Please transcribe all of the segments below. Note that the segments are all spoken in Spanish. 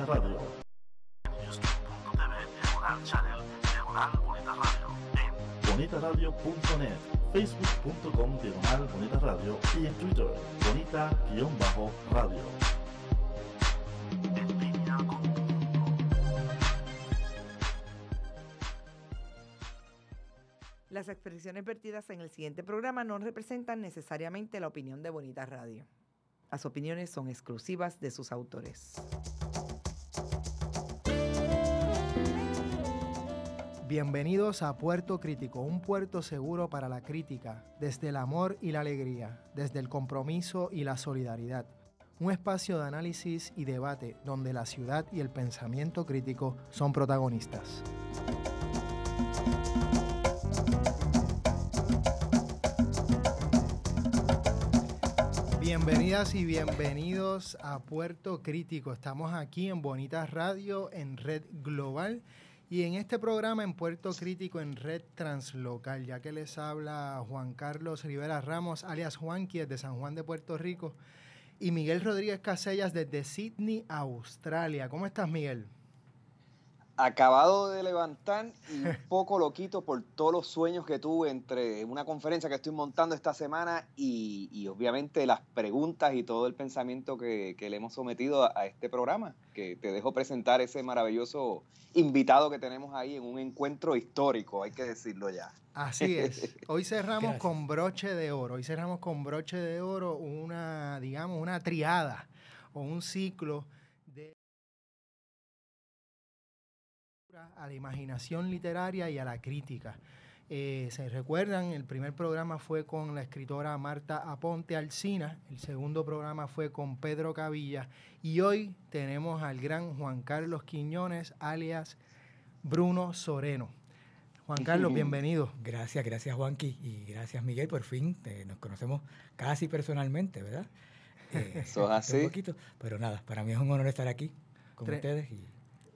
Radio. En Houston.tv, diagonal channel, diagonal Bonita Radio. En bonitaradio.net, facebook.com, diagonal Bonita Radio. Y en Twitter, bonita-radio. En línea con tu mundo. Las expresiones vertidas en el siguiente programa no representan necesariamente la opinión de Bonita Radio. Las opiniones son exclusivas de sus autores. Bienvenidos a Puerto Crítico, un puerto seguro para la crítica, desde el amor y la alegría, desde el compromiso y la solidaridad. Un espacio de análisis y debate donde la ciudad y el pensamiento crítico son protagonistas. Bienvenidas y bienvenidos a Puerto Crítico. Estamos aquí en Bonita Radio, en Red Global, y en este programa en Puerto Crítico en Red Translocal, ya que les habla Juan Carlos Rivera Ramos, alias Juanqui, desde San Juan de Puerto Rico, y Miguel Rodríguez Casellas desde Sydney, Australia. ¿Cómo estás, Miguel? Acabado de levantar y un poco loquito por todos los sueños que tuve entre una conferencia que estoy montando esta semana y obviamente las preguntas y todo el pensamiento que le hemos sometido a este programa, que te dejo presentar ese maravilloso invitado que tenemos ahí en un encuentro histórico, hay que decirlo ya. Así es. Hoy cerramos con broche de oro. Hoy cerramos con broche de oro una triada o un ciclo de a la imaginación literaria y a la crítica. Se recuerdan, el primer programa fue con la escritora Marta Aponte Alsina, el segundo programa fue con Pedro Cavilla, y hoy tenemos al gran Juan Carlos Quiñones, alias Bruno Soreno. Juan Carlos, bienvenido. Gracias Juanqui, y gracias Miguel, por fin nos conocemos casi personalmente, ¿verdad? Eso es así. Un poquito, pero nada, para mí es un honor estar aquí con ustedes.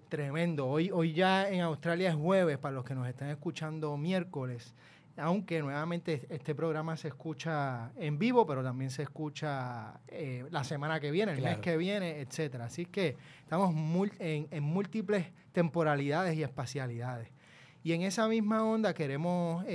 Tremendo. Hoy ya en Australia es jueves, para los que nos están escuchando miércoles, aunque nuevamente este programa se escucha en vivo, pero también se escucha la semana que viene, el mes que viene, etcétera. Así que estamos en múltiples temporalidades y espacialidades. Y en esa misma onda queremos,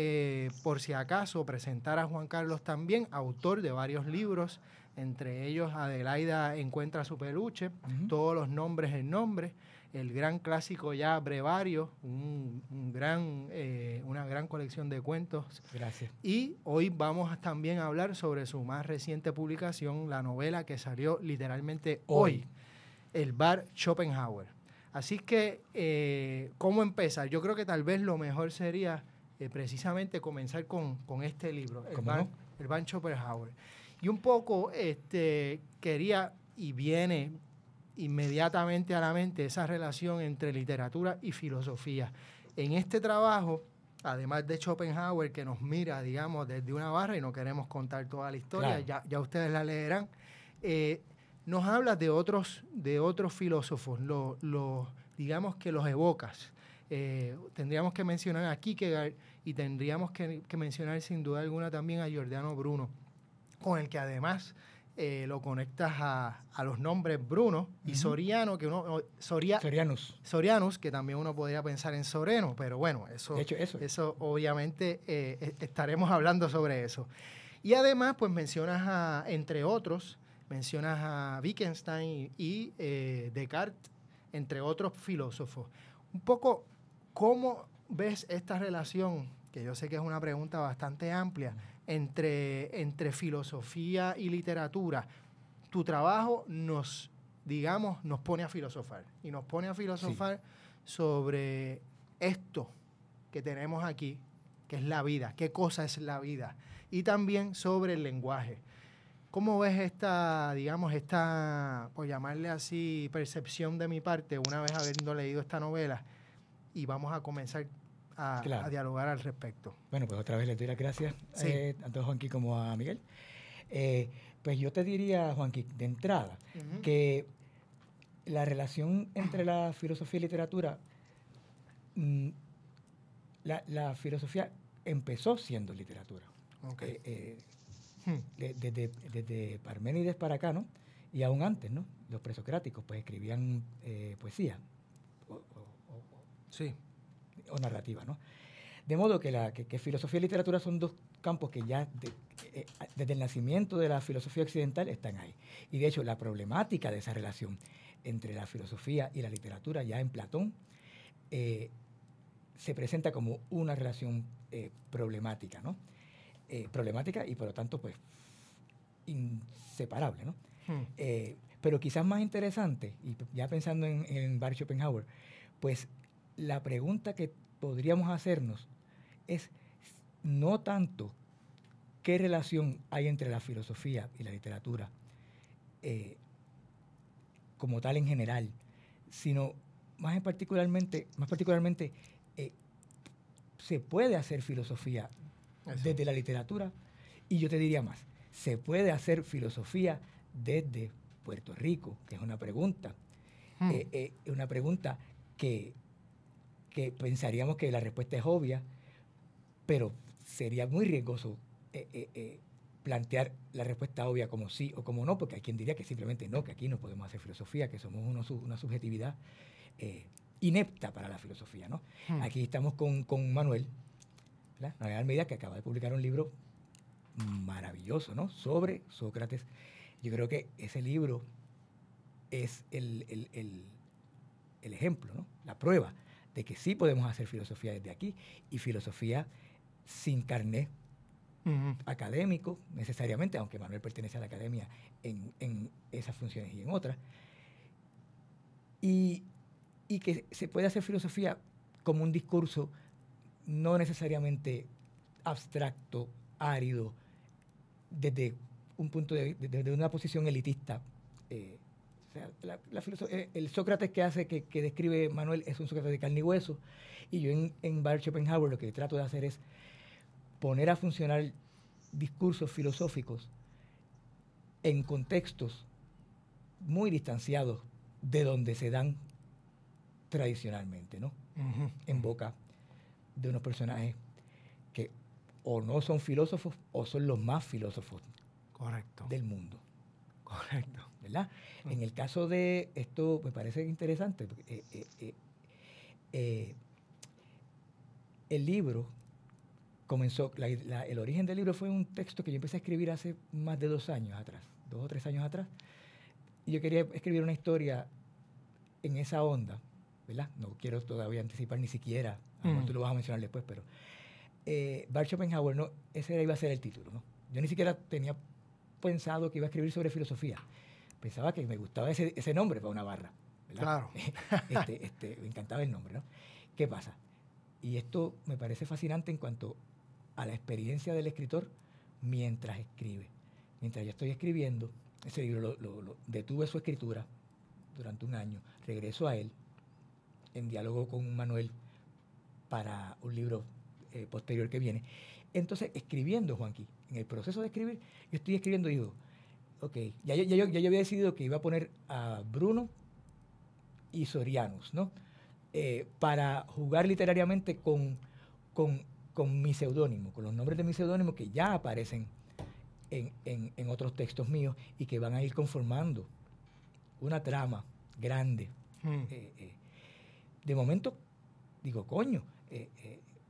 por si acaso, presentar a Juan Carlos también, autor de varios libros, entre ellos Adelaida encuentra su peluche, Todos los nombres en nombre, el gran clásico ya Brevario, una gran colección de cuentos. Gracias. Y hoy vamos también a hablar sobre su más reciente publicación, la novela que salió literalmente hoy, El bar Schopenhauer. Así que, ¿cómo empezar? Yo creo que tal vez lo mejor sería precisamente comenzar con este libro, El bar Schopenhauer. Y un poco quería, y viene inmediatamente a la mente, esa relación entre literatura y filosofía. En este trabajo, además de Schopenhauer, que nos mira, digamos, desde una barra, y no queremos contar toda la historia, claro, ya ustedes la leerán, nos hablas de otros filósofos, digamos que los evocas. Tendríamos que mencionar a Kierkegaard y tendríamos que mencionar sin duda alguna también a Giordano Bruno, con el que además lo conectas a los nombres Bruno y Soriano, que Sorianus, que también uno podría pensar en Soreno, pero bueno, eso obviamente estaremos hablando sobre eso. Y además, pues mencionas entre otros, mencionas a Wittgenstein y Descartes, entre otros filósofos. Un poco, ¿cómo ves esta relación, que yo sé que es una pregunta bastante amplia, entre filosofía y literatura? Tu trabajo nos pone a filosofar, y nos pone a filosofar sobre esto que tenemos aquí, que es la vida, qué cosa es la vida, y también sobre el lenguaje. ¿Cómo ves esta, por llamarle así, percepción de mi parte, una vez habiendo leído esta novela? Y vamos a comenzar a dialogar al respecto. Bueno, pues otra vez les doy las gracias tanto a Juanqui como a Miguel. Pues yo te diría, Juanqui, de entrada, que la relación entre la filosofía y literatura, la filosofía empezó siendo literatura. Okay. Desde Parménides para acá, ¿no? Y aún antes, ¿no? Los presocráticos pues escribían poesía Sí. o narrativa, ¿no? De modo que filosofía y literatura son dos campos que ya desde el nacimiento de la filosofía occidental están ahí. Y de hecho la problemática de esa relación entre la filosofía y la literatura ya en Platón se presenta como una relación problemática, ¿no? Problemática y por lo tanto pues inseparable, ¿no? Pero quizás más interesante, y ya pensando en Baruch Schopenhauer, pues la pregunta que podríamos hacernos es no tanto qué relación hay entre la filosofía y la literatura como tal en general, sino más particularmente se puede hacer filosofía desde la literatura, y yo te diría más, se puede hacer filosofía desde Puerto Rico, que es una pregunta, que pensaríamos que la respuesta es obvia, pero sería muy riesgoso plantear la respuesta obvia como sí o como no, porque hay quien diría que simplemente no, que aquí no podemos hacer filosofía, que somos una subjetividad inepta para la filosofía, ¿no? Aquí estamos con Manuel, ¿verdad? Manuel Almeida, que acaba de publicar un libro maravilloso, ¿no? Sobre Sócrates. Yo creo que ese libro es el ejemplo, ¿no? La prueba de que sí podemos hacer filosofía desde aquí, y filosofía sin carné académico necesariamente, aunque Manuel pertenece a la academia en esas funciones y en otras, y que se puede hacer filosofía como un discurso no necesariamente abstracto, árido, desde un punto desde una posición elitista. O sea, el Sócrates que describe Manuel es un Sócrates de carne y hueso, y yo en Baruch Schopenhauer lo que trato de hacer es poner a funcionar discursos filosóficos en contextos muy distanciados de donde se dan tradicionalmente, ¿no? En boca de unos personajes que o no son filósofos o son los más filósofos del mundo. Correcto. ¿Verdad? En el caso de esto me parece interesante, porque el libro comenzó, el origen del libro fue un texto que yo empecé a escribir hace más de 2 años atrás, 2 o 3 años atrás, y yo quería escribir una historia en esa onda, ¿verdad? No quiero todavía anticipar ni siquiera, a lo mejor tú lo vas a mencionar después, pero Baruch Schopenhauer, no, ese iba a ser el título, ¿no? Yo ni siquiera tenía pensado que iba a escribir sobre filosofía. Pensaba que me gustaba ese nombre para una barra, ¿verdad? Claro. Me encantaba el nombre, ¿no? ¿Qué pasa? Y esto me parece fascinante en cuanto a la experiencia del escritor mientras escribe. Mientras yo estoy escribiendo, ese libro detuve su escritura durante 1 año, regreso a él en diálogo con Manuel para un libro posterior que viene. Entonces, escribiendo, Juanqui, en el proceso de escribir, yo estoy escribiendo y digo, ok, ya yo había decidido que iba a poner a Bruno y Sorianus, ¿no? Para jugar literariamente con mi seudónimo, con los nombres de mi seudónimo que ya aparecen en otros textos míos y que van a ir conformando una trama grande. De momento, digo, coño,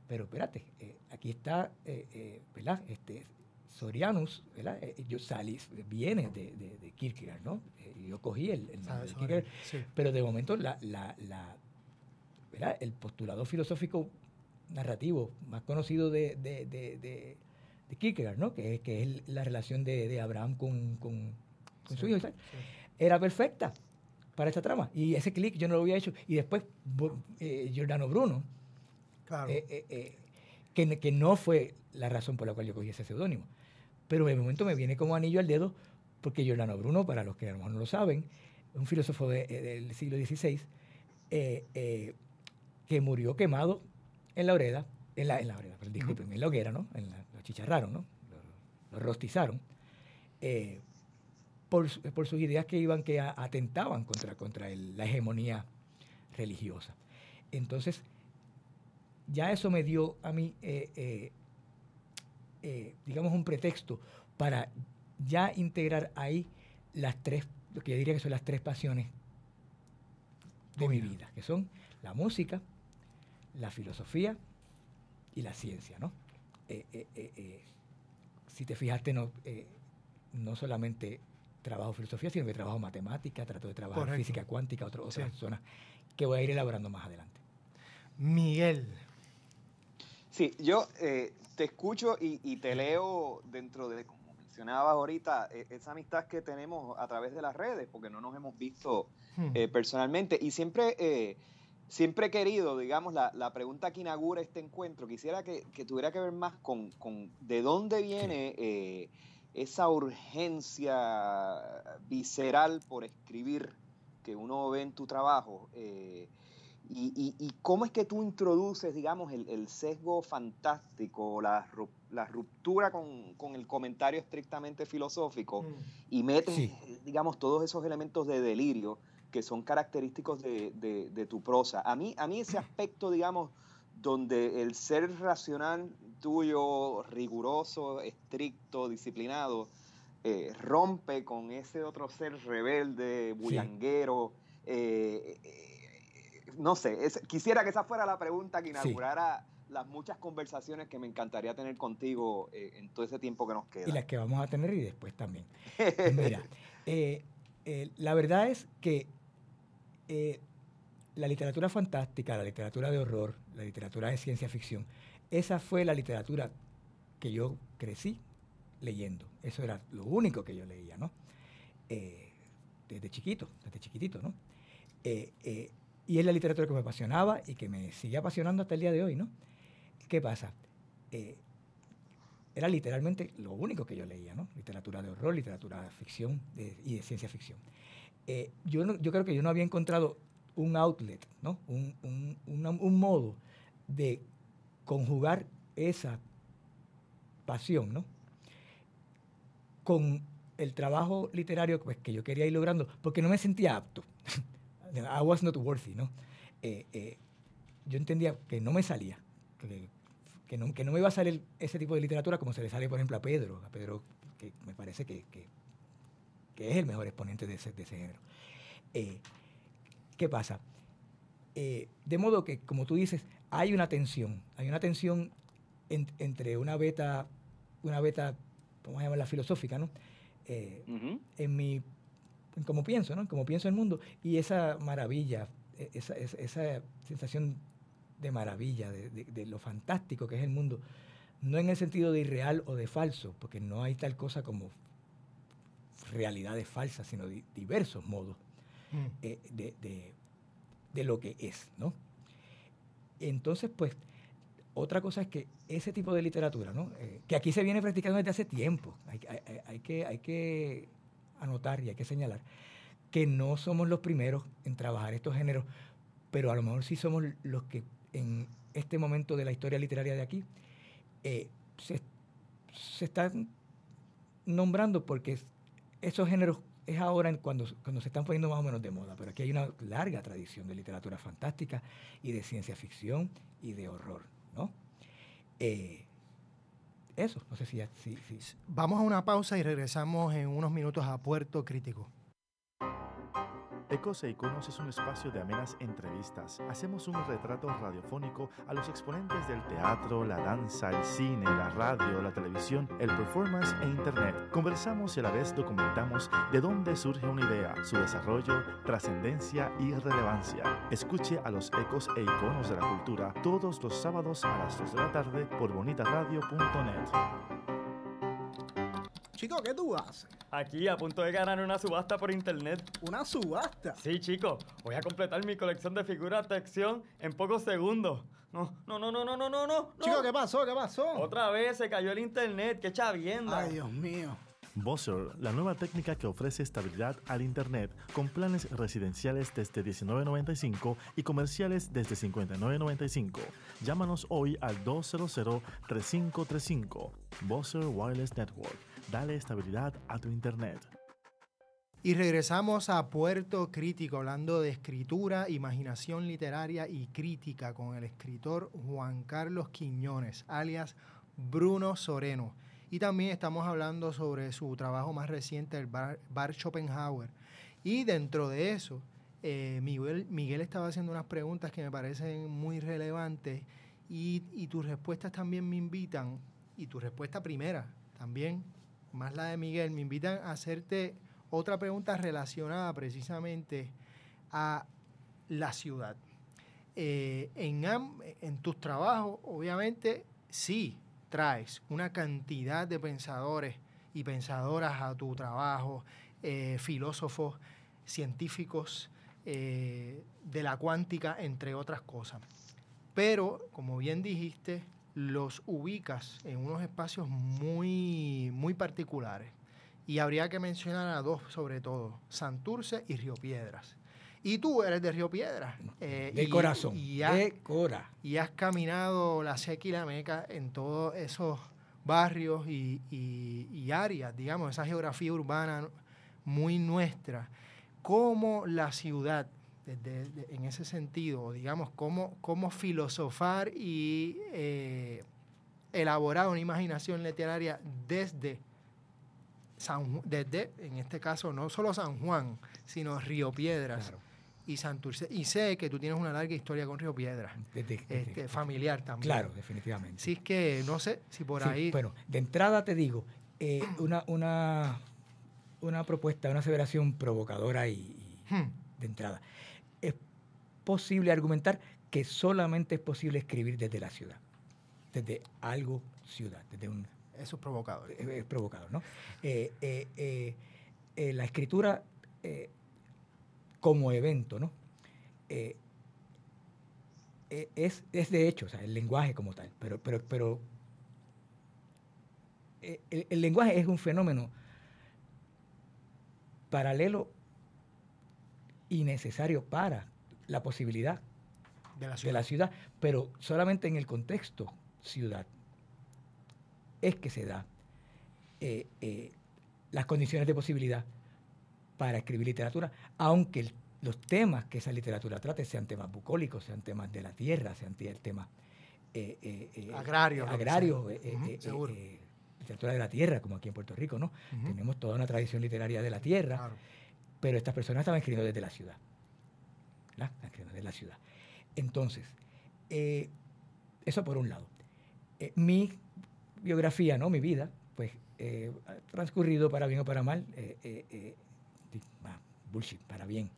pero espérate, aquí está, ¿verdad? Sorianus, ¿verdad? Viene de Kierkegaard, ¿no? Yo cogí el nombre de Kierkegaard, sí. Pero de momento ¿verdad? El postulado filosófico narrativo más conocido de Kierkegaard, ¿no? Que es la relación de Abraham con su hijo, ¿sabes? Sí. Era perfecta para esta trama. Y ese clic yo no lo había hecho. Y después Giordano Bruno, claro. Que no fue la razón por la cual yo cogí ese seudónimo. Pero de momento me viene como anillo al dedo, porque Giordano Bruno, para los que a lo mejor no lo saben, un filósofo del siglo XVI, que murió quemado en la hoguera, en la hoguera, ¿no? Lo chicharraron, ¿no? Lo rostizaron, por sus ideas que atentaban contra la hegemonía religiosa. Entonces, ya eso me dio a mí, digamos, un pretexto para ya integrar ahí las 3 lo que yo diría que son las 3 pasiones de mi vida, que son la música, la filosofía y la ciencia, ¿no? Si te fijaste, no solamente trabajo filosofía, sino que trabajo matemática, trato de trabajar Correcto. física cuántica, otras zonas que voy a ir elaborando más adelante. Miguel. Sí, yo te escucho y te leo dentro de, como mencionabas ahorita, esa amistad que tenemos a través de las redes, porque no nos hemos visto personalmente. Y siempre he querido, digamos, la pregunta que inaugura este encuentro, quisiera que tuviera que ver más con de dónde viene esa urgencia visceral por escribir que uno ve en tu trabajo. Y cómo es que tú introduces, digamos, el sesgo fantástico, la ruptura con el comentario estrictamente filosófico y metes, digamos, todos esos elementos de delirio que son característicos de tu prosa. A mí ese aspecto, digamos, donde el ser racional tuyo, riguroso, estricto, disciplinado, rompe con ese otro ser rebelde, bullanguero, no sé, quisiera que esa fuera la pregunta que inaugurara las muchas conversaciones que me encantaría tener contigo en todo ese tiempo que nos queda. Y las que vamos a tener y después también. Mira, la verdad es que la literatura fantástica, la literatura de horror, la literatura de ciencia ficción, esa fue la literatura que yo crecí leyendo. Eso era lo único que yo leía, ¿no? Desde chiquitito, ¿no? Y es la literatura que me apasionaba y que me sigue apasionando hasta el día de hoy, ¿no? ¿Qué pasa? Era literalmente lo único que yo leía, ¿no? Literatura de horror, literatura de ficción y de ciencia ficción. Yo creo que yo no había encontrado un outlet, ¿no? Un modo de conjugar esa pasión, ¿no? Con el trabajo literario pues, que yo quería ir logrando, porque no me sentía apto. I was not worthy, ¿no? Yo entendía que no me salía, que no me iba a salir ese tipo de literatura como se le sale, por ejemplo, a Pedro, que me parece que es el mejor exponente de ese género. ¿Qué pasa? De modo que, como tú dices, hay una tensión entre una beta, vamos a llamarla filosófica, ¿no? En cómo pienso, ¿no? Cómo pienso el mundo, y esa maravilla, esa sensación de maravilla, de lo fantástico que es el mundo, no en el sentido de irreal o de falso, porque no hay tal cosa como realidades falsas, sino diversos modos de lo que es, ¿no? Entonces, pues, otra cosa es que ese tipo de literatura, ¿no? Que aquí se viene practicando desde hace tiempo, hay que anotar y hay que señalar que no somos los primeros en trabajar estos géneros, pero a lo mejor sí somos los que en este momento de la historia literaria de aquí se están nombrando, porque esos géneros es ahora cuando se están poniendo más o menos de moda, pero aquí hay una larga tradición de literatura fantástica y de ciencia ficción y de horror, ¿no? Eso, no sé si... Vamos a una pausa y regresamos en unos minutos a Puerto Crítico. Ecos e Iconos es un espacio de amenas entrevistas. Hacemos un retrato radiofónico a los exponentes del teatro, la danza, el cine, la radio, la televisión, el performance e internet. Conversamos y a la vez documentamos de dónde surge una idea, su desarrollo, trascendencia y relevancia. Escuche a los Ecos e Iconos de la cultura todos los sábados a las 2 de la tarde por bonitaradio.net. Chico, ¿qué tú haces? Aquí, a punto de ganar una subasta por internet. ¿Una subasta? Sí, chico. Voy a completar mi colección de figuras de acción en pocos segundos. No. Chico, ¿qué pasó? ¿Qué pasó? Otra vez se cayó el internet. ¡Qué chavienda! Ay, Dios mío. Buzzer, la nueva técnica que ofrece estabilidad al internet con planes residenciales desde $19.95 y comerciales desde $59.95. Llámanos hoy al 200-3535. Buzzer Wireless Network. Dale estabilidad a tu internet. Y regresamos a Puerto Crítico, hablando de escritura, imaginación literaria y crítica con el escritor Juan Carlos Quiñones, alias Bruno Soreno. Y también estamos hablando sobre su trabajo más reciente, el Bar Schopenhauer. Y dentro de eso, Miguel estaba haciendo unas preguntas que me parecen muy relevantes y tus respuestas también me invitan, y tu respuesta primera también, más la de Miguel, me invitan a hacerte otra pregunta relacionada precisamente a la ciudad. En tus trabajos, obviamente, sí traes una cantidad de pensadores y pensadoras a tu trabajo, filósofos, científicos de la cuántica, entre otras cosas. Pero, como bien dijiste, los ubicas en unos espacios muy, muy particulares. Y habría que mencionar a dos, sobre todo, Santurce y Río Piedras. Y tú eres de Río Piedras. De corazón, Y has caminado la Seca y la Meca en todos esos barrios y áreas, digamos, esa geografía urbana muy nuestra. ¿Cómo la ciudad, en ese sentido, digamos, cómo filosofar y elaborar una imaginación literaria desde, en este caso, no solo San Juan, sino Río Piedras, claro, y Santurce? Y sé que tú tienes una larga historia con Río Piedras, familiar también. Claro, definitivamente. Así es que no sé si por ahí... Bueno, de entrada te digo, una propuesta, una aseveración provocadora y de entrada. Es posible argumentar que solamente es posible escribir desde la ciudad, desde algo ciudad, desde un... Eso es provocador. Es provocador, ¿no? La escritura como evento, ¿no? Es de hecho, o sea, el lenguaje como tal, pero el lenguaje es un fenómeno paralelo y necesario para la posibilidad de la ciudad, pero solamente en el contexto ciudad es que se da las condiciones de posibilidad para escribir literatura, aunque los temas que esa literatura trate sean temas bucólicos, sean temas de la tierra, sean temas agrarios, literatura de la tierra, como aquí en Puerto Rico, ¿no? Tenemos toda una tradición literaria de la tierra, claro, pero estas personas estaban escribiendo desde la ciudad, ¿verdad? Estaban escribiendo desde la ciudad. Entonces, eso por un lado. Mi biografía, ¿no? Mi vida, pues, ha transcurrido para bien o para mal, bullshit, para bien,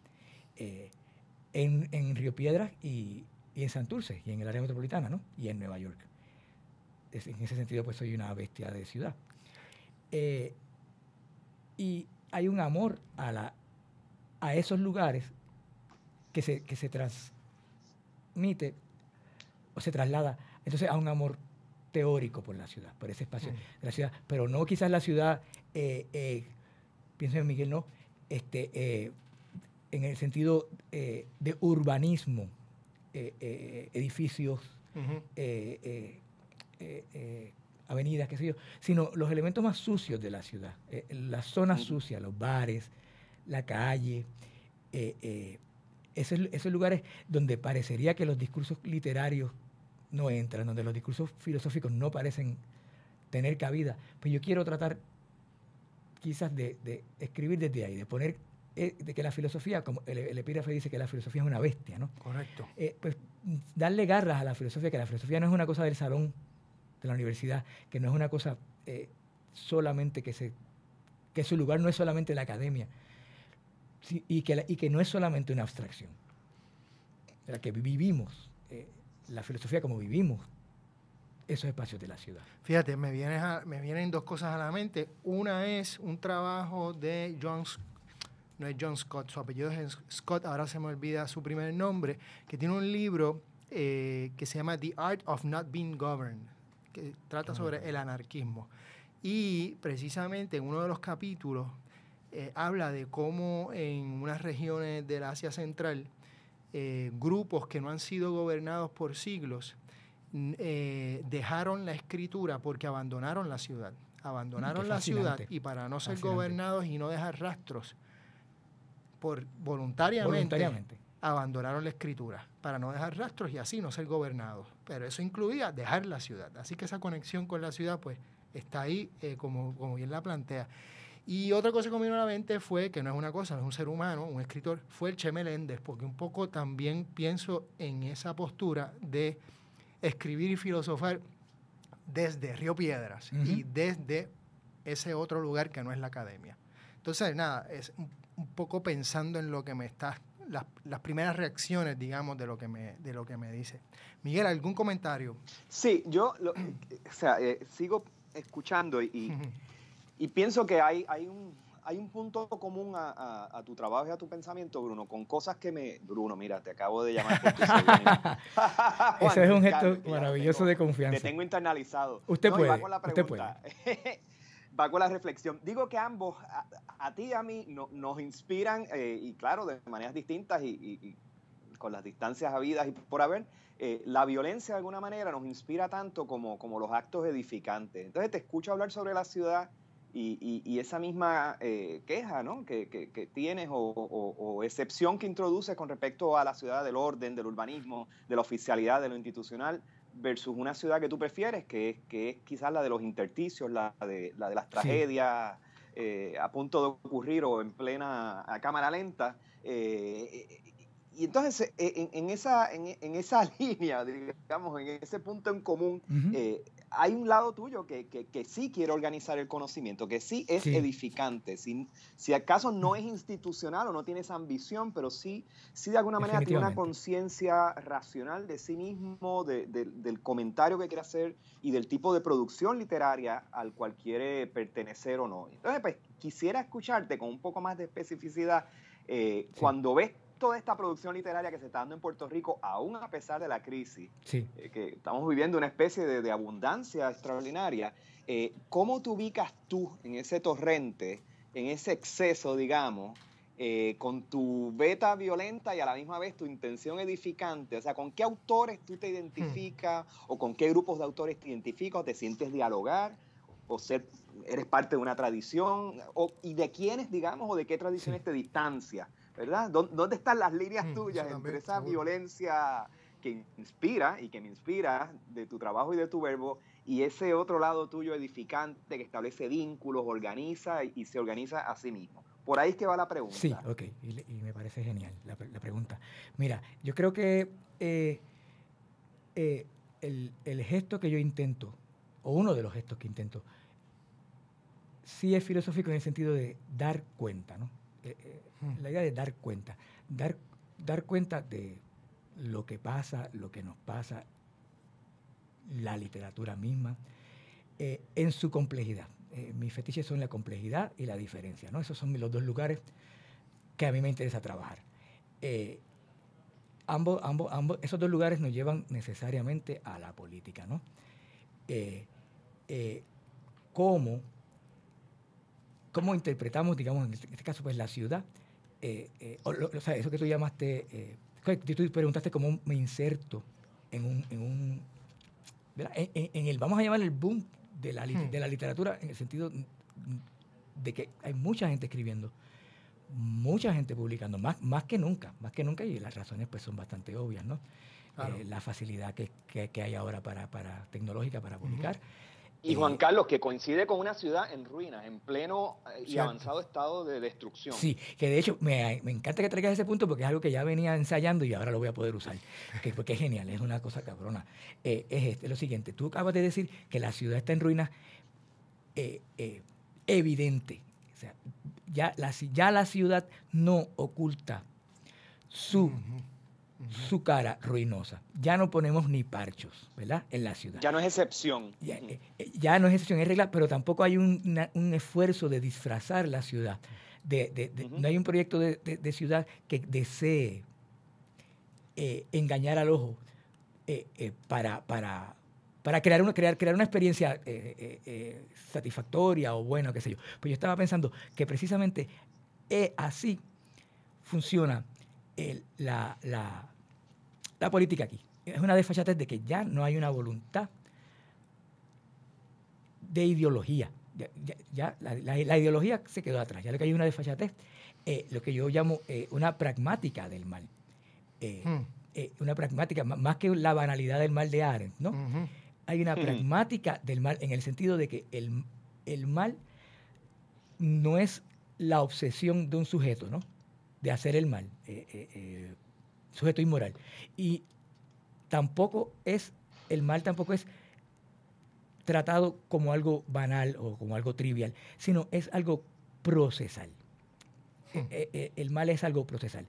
en Río Piedras y en Santurce, y en el área metropolitana, ¿no? Y en Nueva York. En ese sentido, pues, soy una bestia de ciudad. Y hay un amor a esos lugares que se transmite o se traslada, entonces, a un amor teórico por la ciudad, por ese espacio de la ciudad, pero no quizás la ciudad, pienso en Miguel, no, en el sentido de urbanismo, edificios, avenidas, qué sé yo, sino los elementos más sucios de la ciudad, las zonas sucias, los bares, la calle, esos lugares donde parecería que los discursos literarios no entran, donde los discursos filosóficos no parecen tener cabida. Pues yo quiero tratar quizás de escribir desde ahí, de poner, de que la filosofía, como el epígrafe dice que la filosofía es una bestia, ¿no? Correcto. Pues darle garras a la filosofía, que la filosofía no es una cosa del salón de la universidad, que no es una cosa solamente que su lugar no es solamente la academia, y que no es solamente una abstracción, de la que vivimos, la filosofía como vivimos esos espacios de la ciudad. Fíjate, me vienen dos cosas a la mente. Una es un trabajo de no es John Scott, su apellido es Scott, ahora se me olvida su primer nombre, que tiene un libro que se llama The Art of Not Being Governed, que trata sobre el anarquismo. Y precisamente en uno de los capítulos habla de cómo en unas regiones de la Asia Central, grupos que no han sido gobernados por siglos dejaron la escritura porque abandonaron la ciudad. Abandonaron la ciudad y para no ser gobernados y no dejar rastros, voluntariamente abandonaron la escritura para no dejar rastros y así no ser gobernados. Pero eso incluía dejar la ciudad. Así que esa conexión con la ciudad pues está ahí como bien la plantea. Y otra cosa que me vino a la mente fue, que no es una cosa, es un ser humano, un escritor, fue el Che Meléndez, porque un poco también pienso en esa postura de escribir y filosofar desde Río Piedras y desde ese otro lugar que no es la academia. Entonces, nada, es un poco pensando en lo que me estás, las primeras reacciones, digamos, de lo que me dice. Miguel, ¿algún comentario? Sí, yo sigo escuchando y pienso que hay un punto común a tu trabajo y a tu pensamiento, Bruno, con cosas que Bruno, mira, te acabo de llamar por tu seudónimo. Eso es un gesto maravilloso de confianza. Te tengo internalizado. Usted puede, va con la pregunta. Usted puede. Va con la reflexión. Digo que ambos, a ti y a mí, nos inspiran, y claro, de maneras distintas y con las distancias habidas y por haber, la violencia de alguna manera nos inspira tanto como los actos edificantes. Entonces te escucho hablar sobre la ciudad y esa misma queja, ¿no? que tienes o excepción que introduces con respecto a la ciudad del orden, del urbanismo, de la oficialidad, de lo institucional, versus una ciudad que tú prefieres, que es quizás la de los intersticios, la de las tragedias a punto de ocurrir o en plena cámara lenta. Y entonces, en esa línea, digamos, en ese punto en común, hay un lado tuyo que sí quiere organizar el conocimiento, que sí es edificante. Si acaso no es institucional o no tiene esa ambición, pero sí de alguna manera tiene una conciencia racional de sí mismo, del comentario que quiere hacer y del tipo de producción literaria al cual quiere pertenecer o no. Entonces, pues, quisiera escucharte con un poco más de especificidad cuando ves toda esta producción literaria que se está dando en Puerto Rico, aún a pesar de la crisis, que estamos viviendo una especie de abundancia extraordinaria, ¿cómo te ubicas tú en ese torrente, en ese exceso, digamos, con tu beta violenta y a la misma vez tu intención edificante? O sea, ¿con qué autores tú te identificas o con qué grupos de autores te identificas o te sientes dialogar? O eres parte de una tradición, y de quiénes, digamos, o de qué tradiciones te distancias, ¿verdad? ¿Dónde están las líneas tuyas entre esa violencia que inspira y que me inspira de tu trabajo y de tu verbo y ese otro lado tuyo edificante que establece vínculos, organiza y se organiza a sí mismo? Por ahí es que va la pregunta. Sí, ok, y me parece genial la pregunta. Mira, yo creo que el gesto que yo intento, o uno de los gestos que intento, sí es filosófico en el sentido de dar cuenta, ¿no? La idea de dar cuenta. Dar cuenta de lo que pasa, lo que nos pasa, la literatura misma, en su complejidad. Mis fetiches son la complejidad y la diferencia, ¿no? Esos son los dos lugares que a mí me interesa trabajar. Esos dos lugares nos llevan necesariamente a la política, ¿no? ¿Cómo interpretamos, digamos, en este caso, pues la ciudad? O sea, eso que tú llamaste, tú preguntaste cómo me inserto en el, vamos a llamar el boom de la literatura, en el sentido de que hay mucha gente escribiendo, mucha gente publicando, más que nunca, y las razones pues son bastante obvias, ¿no? Claro. La facilidad que hay ahora tecnológica para publicar. Y Juan Carlos, que coincide con una ciudad en ruinas, en pleno y avanzado estado de destrucción. Sí, que de hecho me encanta que traigas ese punto porque es algo que ya venía ensayando y ahora lo voy a poder usar, porque es genial, es una cosa cabrona. Es lo siguiente, tú acabas de decir que la ciudad está en ruinas, evidente. O sea, ya la ciudad no oculta su cara ruinosa. Ya no ponemos ni parchos, ¿verdad? En la ciudad. Ya no es excepción. Ya no es excepción, es regla, pero tampoco hay un esfuerzo de disfrazar la ciudad. No hay un proyecto de ciudad que desee engañar al ojo para crear una experiencia satisfactoria o buena, qué sé yo. Pues yo estaba pensando que precisamente así funciona la política aquí. Es una desfachatez de que ya no hay una voluntad de ideología. Ya la ideología se quedó atrás. Ya lo que hay es una desfachatez, lo que yo llamo una pragmática del mal. Una pragmática, más que la banalidad del mal de Arendt, ¿no? Hay una pragmática del mal en el sentido de que el mal no es la obsesión de un sujeto, ¿no? De hacer el mal, sujeto inmoral. Y tampoco es, el mal tampoco es tratado como algo banal o como algo trivial, sino es algo procesal. El mal es algo procesal.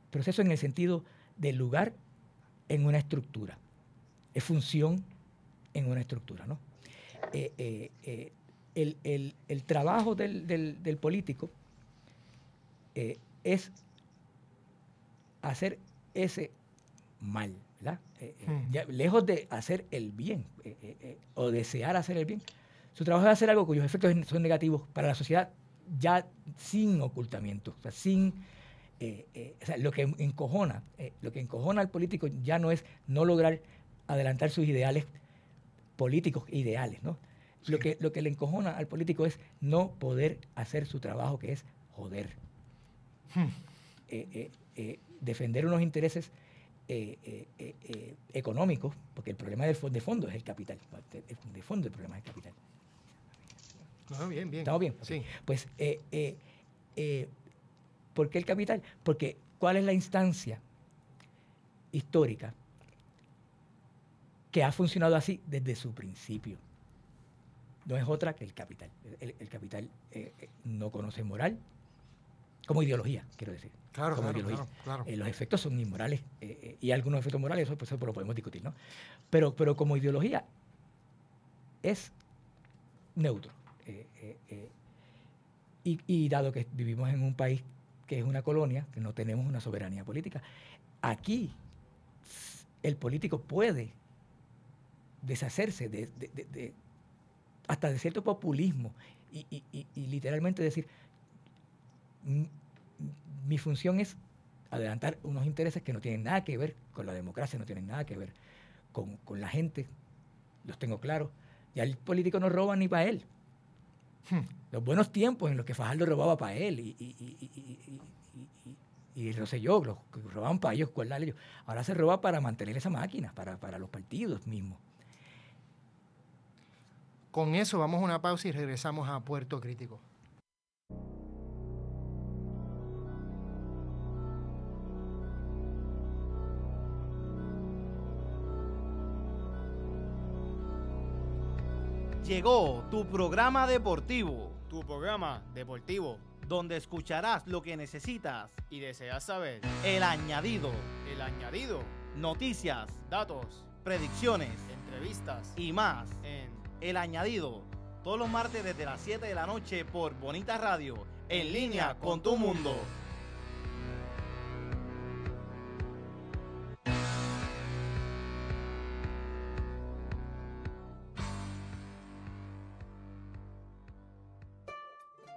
Proceso en el sentido del lugar en una estructura. Es función en una estructura, ¿no? El trabajo del político es hacer ese mal, ¿verdad? Lejos de hacer el bien o desear hacer el bien, su trabajo es hacer algo cuyos efectos son negativos para la sociedad, ya sin ocultamiento, o sea, sin... o sea, lo que encojona al político ya no es no lograr adelantar sus ideales políticos ideales, ¿no? Sí. Lo que le encojona al político es no poder hacer su trabajo, que es joder. Defender unos intereses económicos, porque el problema de fondo es el capital. De fondo el problema es el capital. No, bien. ¿Estamos bien? Sí. Pues, ¿por qué el capital? Porque ¿cuál es la instancia histórica que ha funcionado así desde su principio? No es otra que el capital. El capital no conoce moral como ideología, quiero decir. Claro. Los efectos son inmorales y algunos efectos morales, eso lo podemos discutir, ¿no? Pero como ideología es neutro. Y dado que vivimos en un país que es una colonia, que no tenemos una soberanía política, aquí el político puede deshacerse hasta de cierto populismo y literalmente decir, mi función es adelantar unos intereses que no tienen nada que ver con la democracia, no tienen nada que ver con la gente, los tengo claros. Ya el político no roba ni para él. Los buenos tiempos en los que Fajardo robaba para él y Rosselló, los que robaban para ellos, ahora se roba para mantener esa máquina, para los partidos mismos. Con eso vamos a una pausa y regresamos a Puerto Crítico. Llegó tu programa deportivo. Tu programa deportivo, Donde escucharás lo que necesitas. y deseas saber El añadido. el añadido, Noticias, datos, predicciones entrevistas y más. en El añadido. Todos los martes desde las 7 de la noche por Bonita Radio. En línea con tu mundo.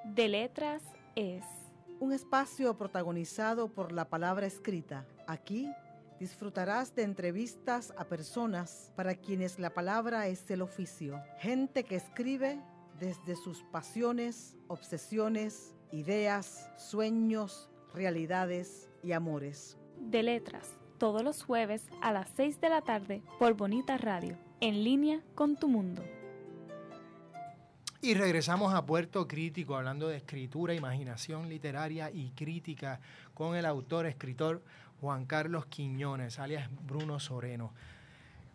De Letras es un espacio protagonizado por la palabra escrita. Aquí disfrutarás de entrevistas a personas para quienes la palabra es el oficio. Gente que escribe desde sus pasiones, obsesiones, ideas, sueños, realidades y amores. De Letras, todos los jueves a las 6 de la tarde por Bonita Radio, en línea con tu mundo. Y regresamos a Puerto Crítico, hablando de escritura, imaginación literaria y crítica con el escritor Juan Carlos Quiñones, alias Bruno Soreno.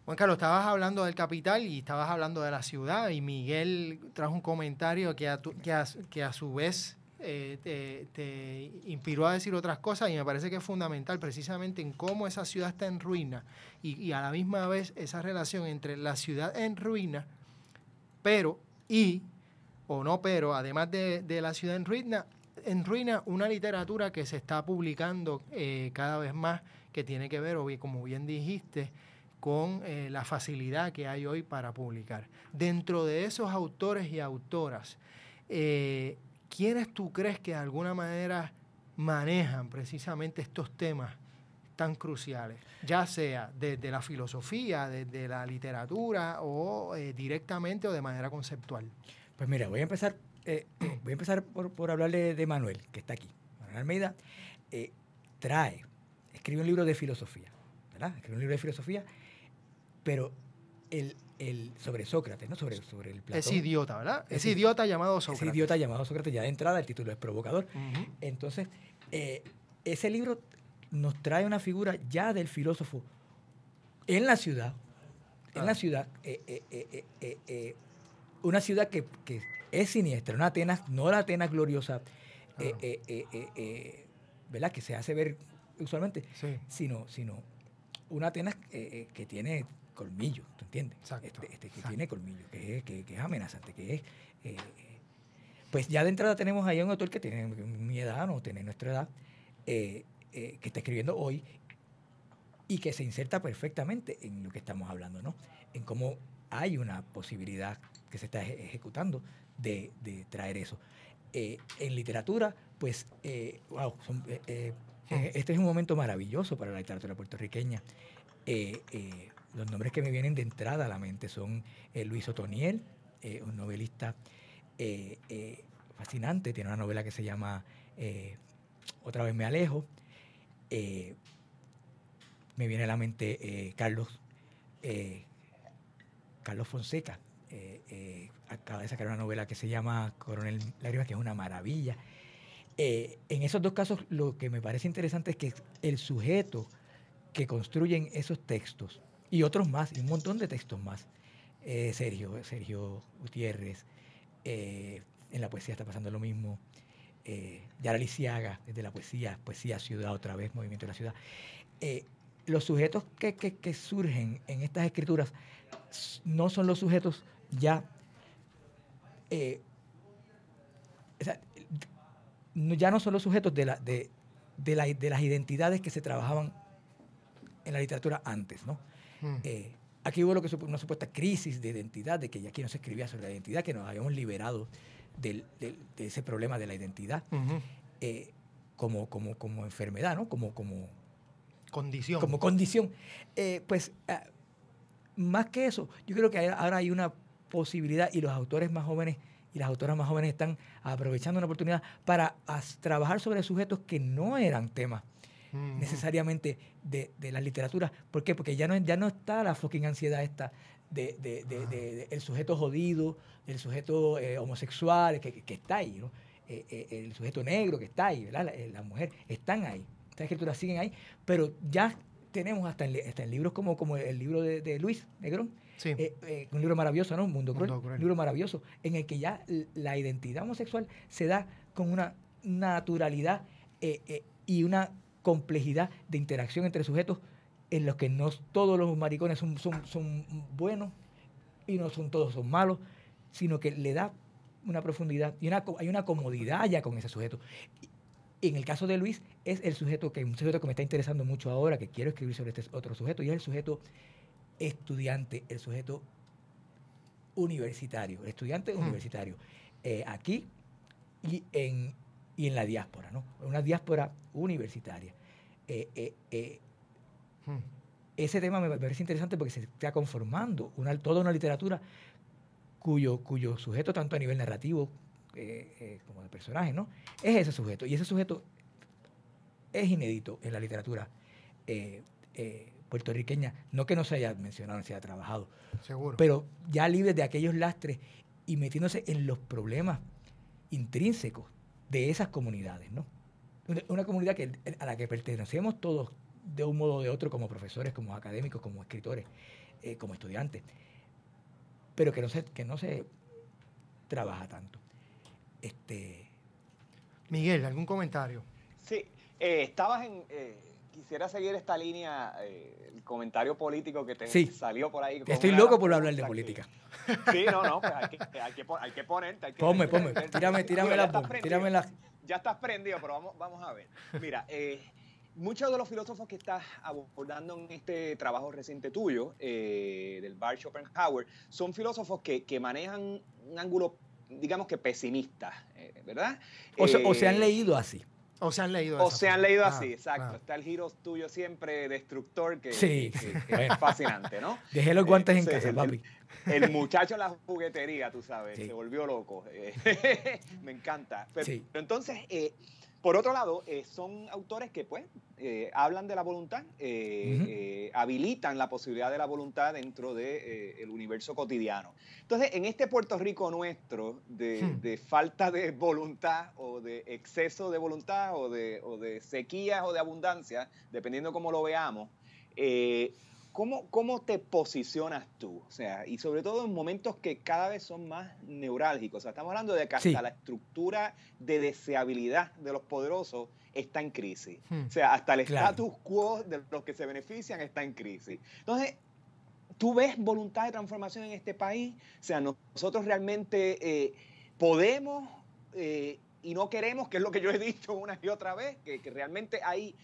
Juan Carlos, estabas hablando del capital y estabas hablando de la ciudad, y Miguel trajo un comentario que a su vez te inspiró a decir otras cosas, y me parece que es fundamental precisamente en cómo esa ciudad está en ruina y a la misma vez esa relación entre la ciudad en ruina, además de la ciudad en ruina, una literatura que se está publicando cada vez más, que tiene que ver, como bien dijiste, con la facilidad que hay hoy para publicar. Dentro de esos autores y autoras, ¿quiénes tú crees que de alguna manera manejan precisamente estos temas tan cruciales? Ya sea desde la filosofía, desde la literatura o directamente o de manera conceptual. Pues mira, voy a empezar por hablarle de Manuel, que está aquí. Manuel Almeida escribe un libro de filosofía, ¿verdad? Escribe un libro de filosofía, pero sobre Sócrates, ¿no? Sobre el Platón. Ese idiota, ¿verdad? Ese idiota llamado Sócrates. Ese idiota llamado Sócrates, ya de entrada el título es provocador. Entonces, ese libro nos trae una figura ya del filósofo en la ciudad, una ciudad que es siniestra, una Atenas, no la Atenas gloriosa, ¿verdad? Que se hace ver usualmente, sino una Atenas que tiene colmillo, ¿tú entiendes? Que tiene colmillo, que es amenazante, que es... pues ya de entrada tenemos ahí a un autor que tiene mi edad, no tiene nuestra edad, que está escribiendo hoy y que se inserta perfectamente en lo que estamos hablando, ¿no? En cómo hay una posibilidad que se está ejecutando de traer eso. En literatura, pues, este es un momento maravilloso para la literatura puertorriqueña. Los nombres que me vienen de entrada a la mente son Luis Otoniel, un novelista fascinante, tiene una novela que se llama Otra vez me alejo. Me viene a la mente Carlos Fonseca, acaba de sacar una novela que se llama Coronel Lágrimas, que es una maravilla. En esos dos casos lo que me parece interesante es que el sujeto que construyen esos textos, y otros más, y un montón de textos más, Sergio Gutiérrez, en la poesía está pasando lo mismo, Yara Lisiaga, desde la poesía Ciudad, otra vez, Movimiento de la Ciudad. Los sujetos que surgen en estas escrituras no son los sujetos ya... ya no son los sujetos de las identidades que se trabajaban en la literatura antes, ¿no? Aquí hubo una supuesta crisis de identidad, de que ya aquí no se escribía sobre la identidad, que nos habíamos liberado de ese problema de la identidad como enfermedad, ¿no? Como condición. Como condición. Más que eso, yo creo que ahora hay una posibilidad y los autores más jóvenes y las autoras más jóvenes están aprovechando una oportunidad para trabajar sobre sujetos que no eran temas necesariamente de la literatura. ¿Por qué? Porque ya no está la fucking ansiedad esta de el sujeto jodido, el sujeto homosexual que está ahí, ¿no? El sujeto negro que está ahí, ¿verdad? La mujer, están ahí. Estas escrituras siguen ahí, pero ya tenemos hasta en libros como el libro de Luis Negrón, un libro maravilloso, ¿no? Mundo Cruel. Un libro maravilloso, en el que ya la identidad homosexual se da con una naturalidad y una complejidad de interacción entre sujetos en los que no todos los maricones son buenos y no todos son malos, sino que le da una profundidad y hay una comodidad ya con ese sujeto. En el caso de Luis, es un sujeto que me está interesando mucho ahora, que quiero escribir sobre este otro sujeto, y es el sujeto estudiante, el sujeto universitario, el estudiante universitario, aquí y en la diáspora, ¿no? Una diáspora universitaria. Ese tema me parece interesante porque se está conformando toda una literatura cuyo sujeto, tanto a nivel narrativo como de personaje, ¿no? Es ese sujeto, y ese sujeto es inédito en la literatura puertorriqueña, no que no se haya mencionado, no se haya trabajado, seguro, pero ya libre de aquellos lastres y metiéndose en los problemas intrínsecos de esas comunidades, ¿no? Una comunidad a la que pertenecemos todos de un modo o de otro, como profesores, como académicos, como escritores, como estudiantes, pero que no se trabaja tanto. Miguel, ¿algún comentario? Sí, quisiera seguir esta línea, el comentario político que te salió por ahí. Estoy loco por hablar de política. Sí, no, pues hay que ponerte. Ponme, tírame las. Ya estás prendido, pero vamos a ver. Mira, muchos de los filósofos que estás abordando en este trabajo reciente tuyo, del Bar Schopenhauer, son filósofos que manejan un ángulo, digamos que pesimista, ¿verdad? O se han leído así. O se han leído así, exacto. Claro. Está el giro tuyo siempre destructor, que es fascinante, ¿no? Dejé los guantes en casa, papi. El muchacho en la juguetería, tú sabes, se volvió loco. Me encanta. Pero entonces, Por otro lado, son autores que pues hablan de la voluntad, habilitan la posibilidad de la voluntad dentro del universo cotidiano. Entonces, en este Puerto Rico nuestro, de falta de voluntad o de exceso de voluntad o de sequías o de abundancia, dependiendo cómo lo veamos, ¿cómo te posicionas tú? O sea, y sobre todo en momentos que cada vez son más neurálgicos. O sea, estamos hablando de que hasta la estructura de deseabilidad de los poderosos está en crisis. O sea, hasta el status quo de los que se benefician está en crisis. Entonces, ¿tú ves voluntad de transformación en este país? O sea, nosotros realmente podemos y no queremos, que es lo que yo he dicho una y otra vez, que realmente hay